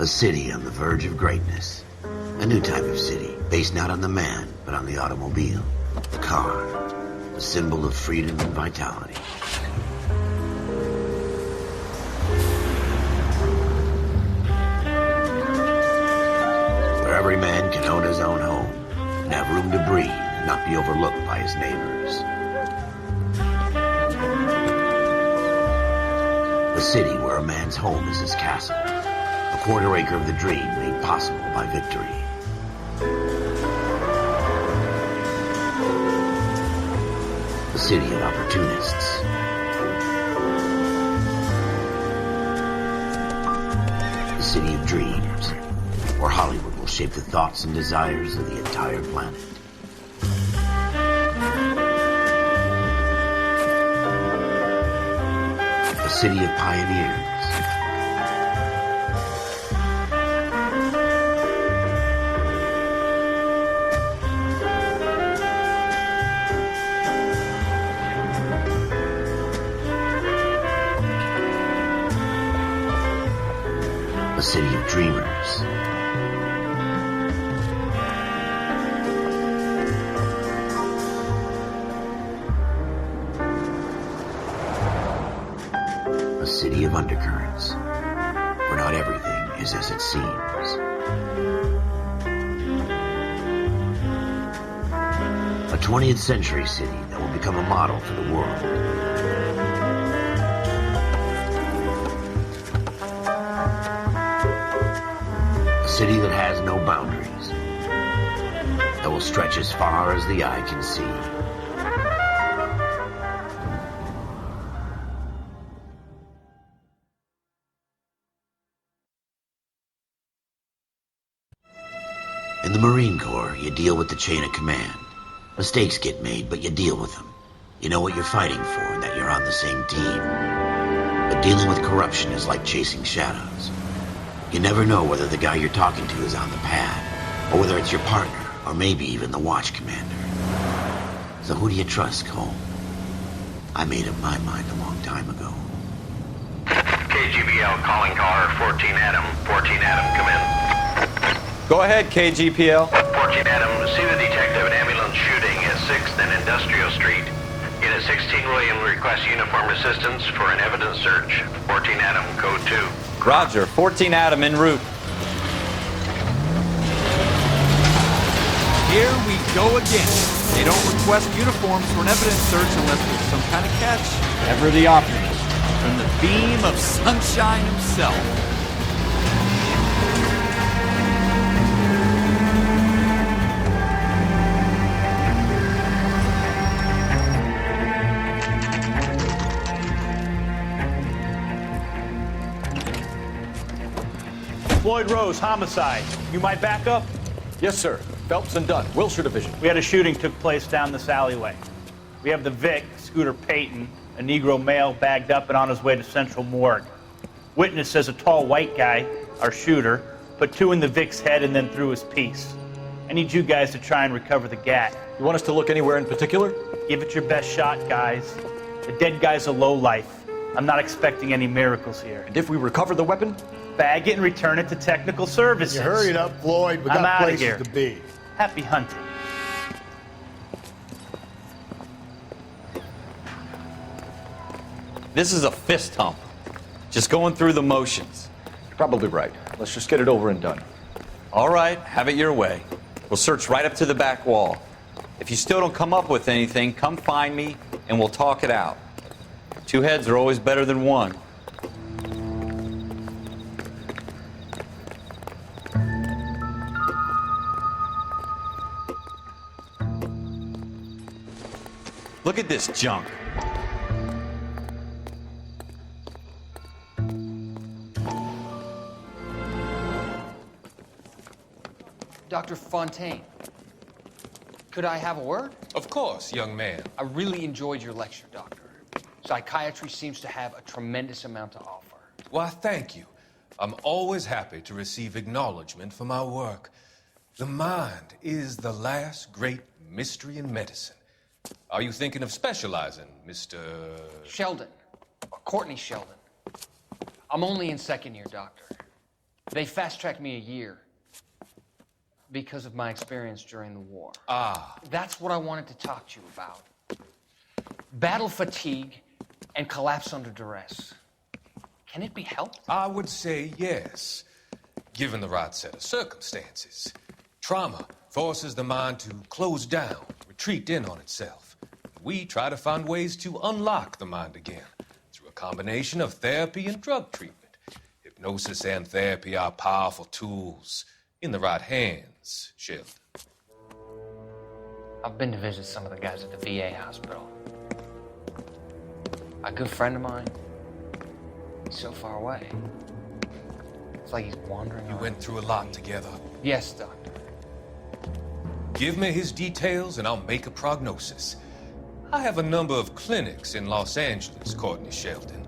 A city on the verge of greatness. A new type of city, based not on the man, but on the automobile. The car. The symbol of freedom and vitality. Where every man can own his own home, and have room to breathe, and not be overlooked by his neighbors. A city where a man's home is his castle. A quarter acre of the dream made possible by victory. A city of opportunists. A city of dreams, where Hollywood will shape the thoughts and desires of the entire planet. A city of pioneers. A city of dreamers. A city of undercurrents, where not everything is as it seems. A 20th century city that will become a model for the world. A city that has no boundaries, that will stretch as far as the eye can see. In the Marine Corps, you deal with the chain of command. Mistakes get made, but you deal with them. You know what you're fighting for and that you're on the same team. But dealing with corruption is like chasing shadows. You never know whether the guy you're talking to is on the pad, or whether it's your partner, or maybe even the watch commander. So who do you trust, Cole? I made up my mind a long time ago. KGBL calling car 14 Adam. 14 Adam, come in. Go ahead, KGPL. 14 Adam, see the detective an ambulance shooting at 6th and Industrial Street. Unit 16 William requests uniform assistance for an evidence search. 14 Adam, code 2. Roger, 14 Adam en route. Here we go again. They don't request uniforms for an evidence search unless there's some kind of catch. Ever the optimist. From the beam of sunshine himself. Floyd Rose, homicide. You might back up? Yes, sir. Phelps and Dunn, Wilshire Division. We had a shooting took place down this alleyway. We have the Vic, Scooter Payton, a Negro male bagged up and on his way to Central Morgue. Witness says a tall white guy, our shooter, put 2 in the Vic's head and then threw his piece. I need you guys to try and recover the gat. You want us to look anywhere in particular? Give it your best shot, guys. The dead guy's a lowlife. I'm not expecting any miracles here. And if we recover the weapon? Bag it and return it to technical services. You hurry it up, Floyd. We I'm got outta places here. to be. Happy hunting. This is a fist hump. Just going through the motions. You're probably right. Let's just get it over and done. All right, have it your way. We'll search right up to the back wall. If you still don't come up with anything, come find me and we'll talk it out. 2 heads are always better than 1. Look at this junk. Dr. Fontaine, could I have a word? Of course, young man. I really enjoyed your lecture, Doctor. Psychiatry seems to have a tremendous amount to offer. Why, thank you. I'm always happy to receive acknowledgement for my work. The mind is the last great mystery in medicine. Are you thinking of specializing, Mr. Sheldon, or Courtney Sheldon. I'm only in 2nd year, Doctor. They fast-tracked me a year because of my experience during the war. That's what I wanted to talk to you about. Battle fatigue and collapse under duress. Can it be helped? I would say yes, given the right set of circumstances. Trauma forces the mind to close down, retreat in on itself. We try to find ways to unlock the mind again through a combination of therapy and drug treatment. Hypnosis and therapy are powerful tools in the right hands, Sheldon. I've been to visit some of the guys at the VA hospital. A good friend of mine, he's so far away. It's like he's wandering You around. went through a lot together. Yes, Doctor. Give me his details and I'll make a prognosis. I have a number of clinics in Los Angeles, Courtney Sheldon,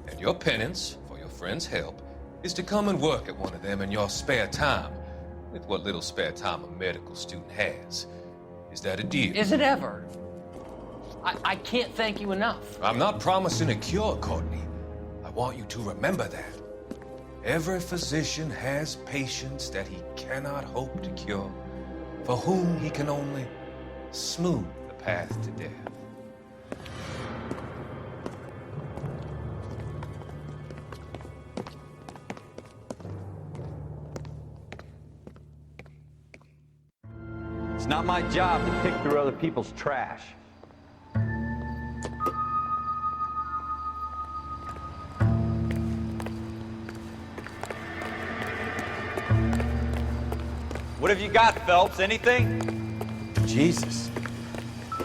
and your penance, for your friend's help, is to come and work at one of them in your spare time, with what little spare time a medical student has. Is that a deal? Is it ever? I can't thank you enough. I'm not promising a cure, Courtney. I want you to remember that. Every physician has patients that he cannot hope to cure, for whom he can only smooth the path to death. It's not my job to pick through other people's trash. What have you got, Phelps? Anything? Jesus.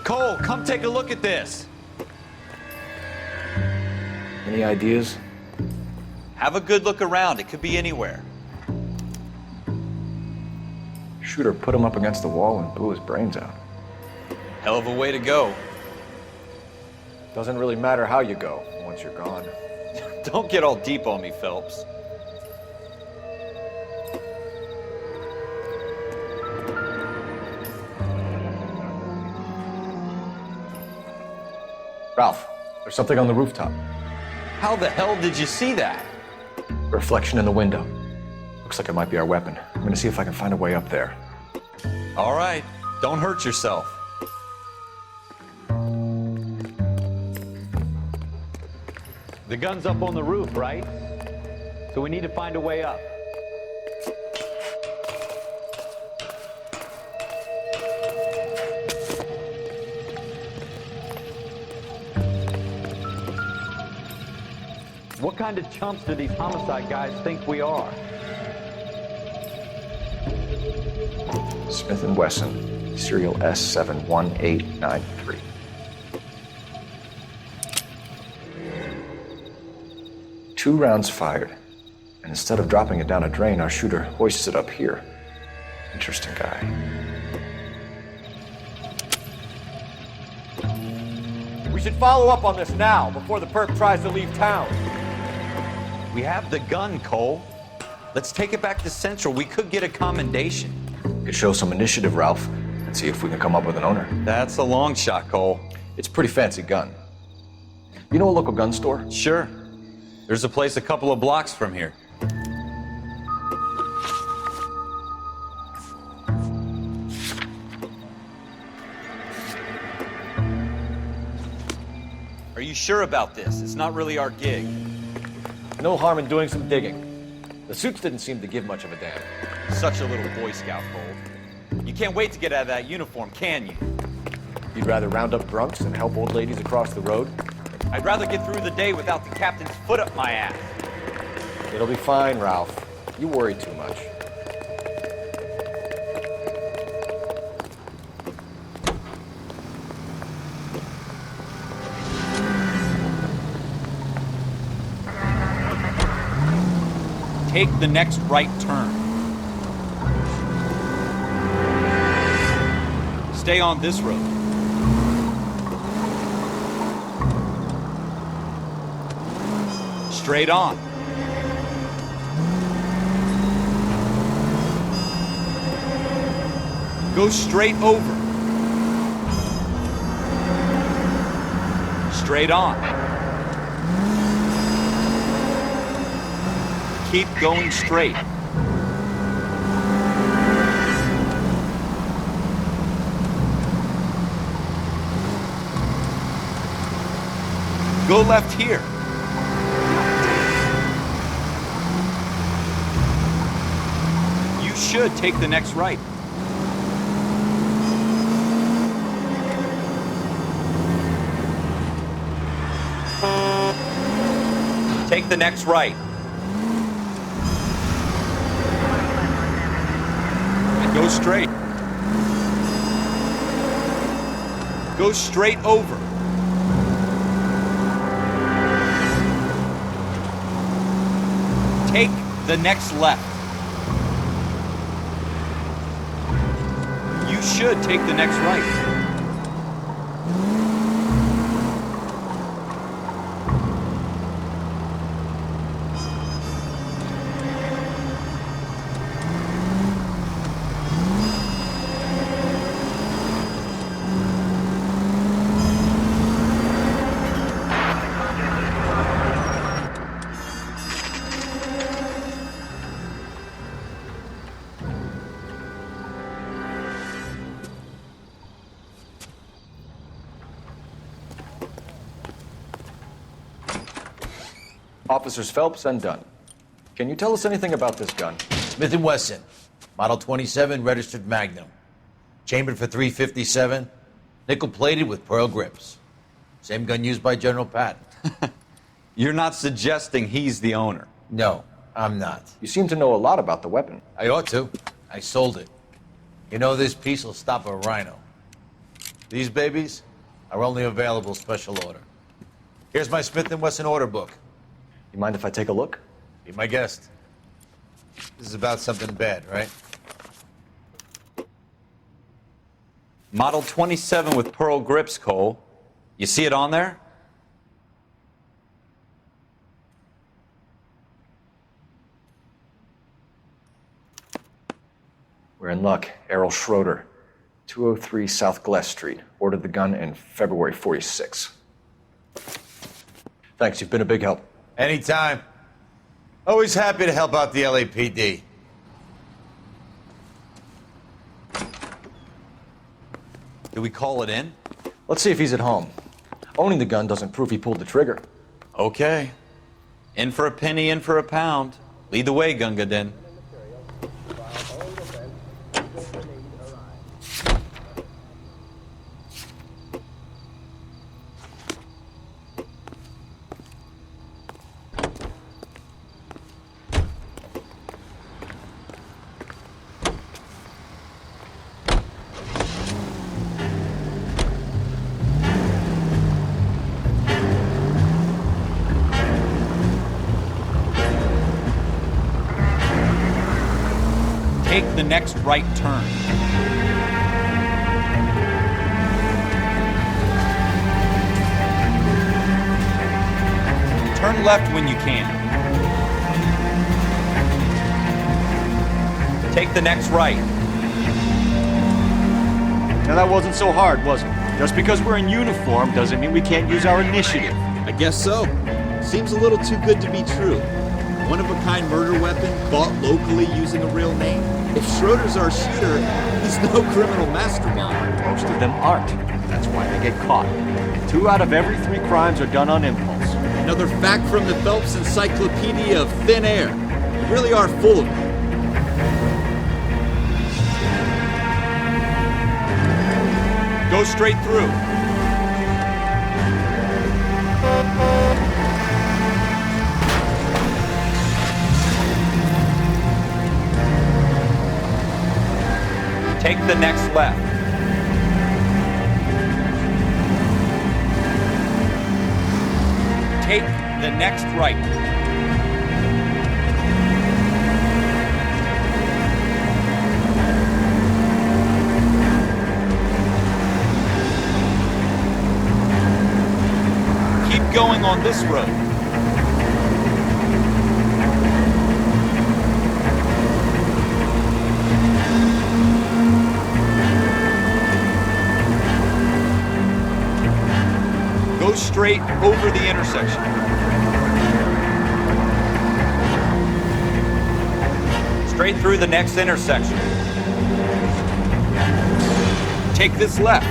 Cole, come take a look at this. Any ideas? Have a good look around. It could be anywhere. Shooter put him up against the wall and blew his brains out. Hell of a way to go. Doesn't really matter how you go once you're gone. Don't get all deep on me, Phelps. Ralph, there's something on the rooftop. How the hell did you see that? Reflection in the window. Looks like it might be our weapon. I'm gonna see if I can find a way up there. All right, don't hurt yourself. The gun's up on the roof, right? So we need to find a way up. What kind of chumps do these homicide guys think we are? Smith & Wesson, serial S71893. Two rounds fired, and instead of dropping it down a drain, our shooter hoists it up here. Interesting guy. We should follow up on this now, before the perp tries to leave town. We have the gun, Cole. Let's take it back to Central. We could get a commendation. Could show some initiative, Ralph, and see if we can come up with an owner. That's a long shot, Cole. It's a pretty fancy gun. You know a local gun store? Sure. There's a place a couple of blocks from here. Are you sure about this? It's not really our gig. No harm in doing some digging. The suits didn't seem to give much of a damn. Such a little Boy Scout, Cole. You can't wait to get out of that uniform, can you? You'd rather round up drunks and help old ladies across the road? I'd rather get through the day without the captain's foot up my ass. It'll be fine, Ralph. You worry too much. Take the next right turn. Stay on this road. Straight on. Go straight over. Straight on. Keep going straight. Go left here. You should take the next right. Take the next right. And go straight. Go straight over. Take the next left. You should take the next right. Officers Phelps and Dunn. Can you tell us anything about this gun? Smith & Wesson, Model 27, registered Magnum. Chambered for .357, nickel-plated with pearl grips. Same gun used by General Patton. You're not suggesting he's the owner. No, I'm not. You seem to know a lot about the weapon. I ought to. I sold it. You know, this piece will stop a rhino. These babies are only available special order. Here's my Smith & Wesson order book. You mind if I take a look? Be my guest. This is about something bad, right? Model 27 with pearl grips, Cole. You see it on there? We're in luck. Errol Schroeder, 203 South Glass Street. Ordered the gun in February '46. Thanks, you've been a big help. Anytime. Always happy to help out the LAPD. Do we call it in? Let's see if he's at home. Owning the gun doesn't prove he pulled the trigger. Okay. In for a penny, in for a pound. Lead the way, Gunga Din. Take the next right turn. Turn left when you can. Take the next right. Now that wasn't so hard, was it? Just because we're in uniform doesn't mean we can't use our initiative. I guess so. Seems a little too good to be true. One-of-a-kind murder weapon bought locally using a real name. If Schroeder's our shooter, he's no criminal mastermind. Most of them aren't. That's why they get caught. 2 out of every 3 crimes are done on impulse. Another fact from the Phelps Encyclopedia of Thin Air. You really are full of it. Go straight through. Take the next left. Take the next right. Keep going on this road. Go straight over the intersection. Straight through the next intersection. Take this left.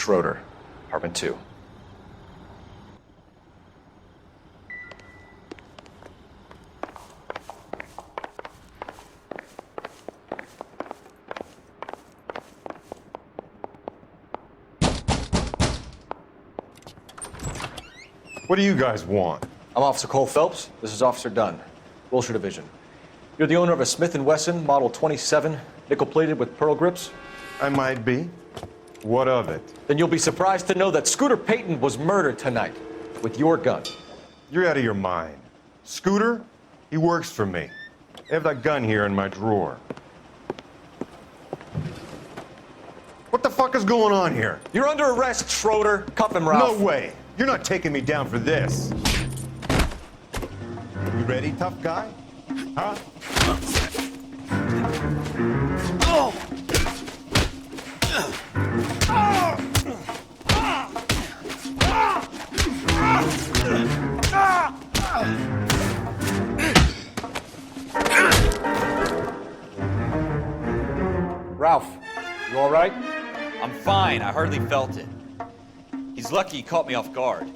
Schroeder, apartment 2. What do you guys want? I'm Officer Cole Phelps. This is Officer Dunn, Wilshire Division. You're the owner of a Smith & Wesson Model 27, nickel-plated with pearl grips? I might be. What of it? Then you'll be surprised to know that Scooter Payton was murdered tonight with your gun. You're out of your mind. Scooter? He works for me. I have that gun here in my drawer. What the fuck is going on here? You're under arrest, Schroeder. Cuff him, Ralph. No way. You're not taking me down for this. You ready, tough guy? Huh? Ralph, you all right? I'm fine. I hardly felt it. He's lucky he caught me off guard.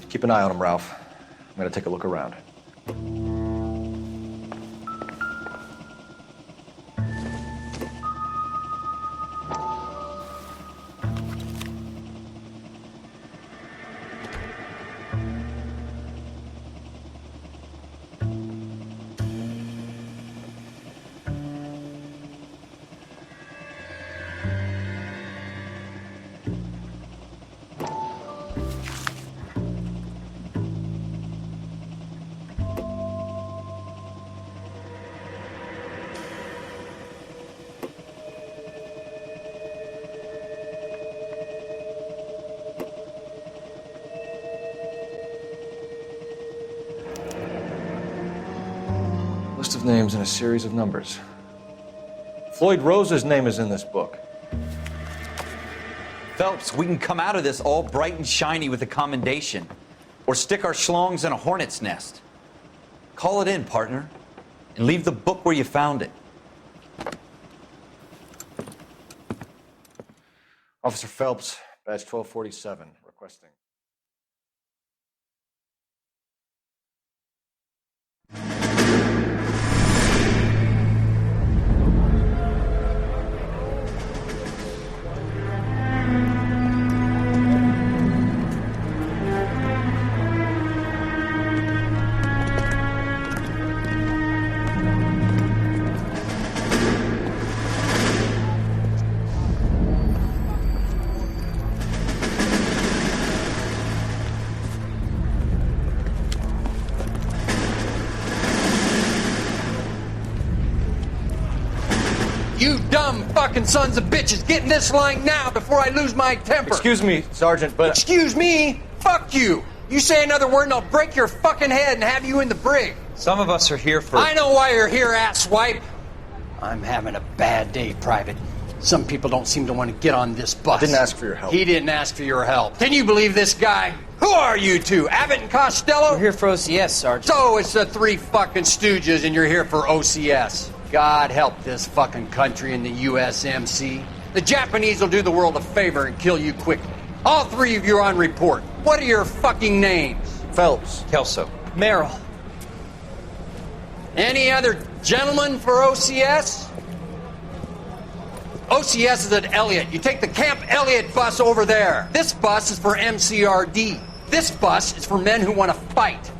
Keep an eye on him, Ralph. I'm gonna take a look around. List of names and a series of numbers. Floyd Rose's name is in this book. Phelps, we can come out of this all bright and shiny with a commendation. Or stick our schlongs in a hornet's nest. Call it in, partner. And leave the book where you found it. Officer Phelps, badge 1247, requesting. You dumb fucking sons of bitches, get in this line now before I lose my temper. Excuse me, Sergeant, but... Excuse me? Fuck you. You say another word and I'll break your fucking head and have you in the brig. Some of us are here for... I know why you're here, asswipe. I'm having a bad day, Private. Some people don't seem to want to get on this bus. I didn't ask for your help. He didn't ask for your help. Can you believe this guy? Who are you two? Abbott and Costello? We're here for OCS, Sergeant. So it's the three fucking stooges and you're here for OCS. God help this fucking country and the USMC. The Japanese will do the world a favor and kill you quickly. All three of you are on report. What are your fucking names? Phelps. Kelso. Merrill. Any other gentlemen for OCS? OCS is at Elliott. You take the Camp Elliott bus over there. This bus is for MCRD. This bus is for men who want to fight.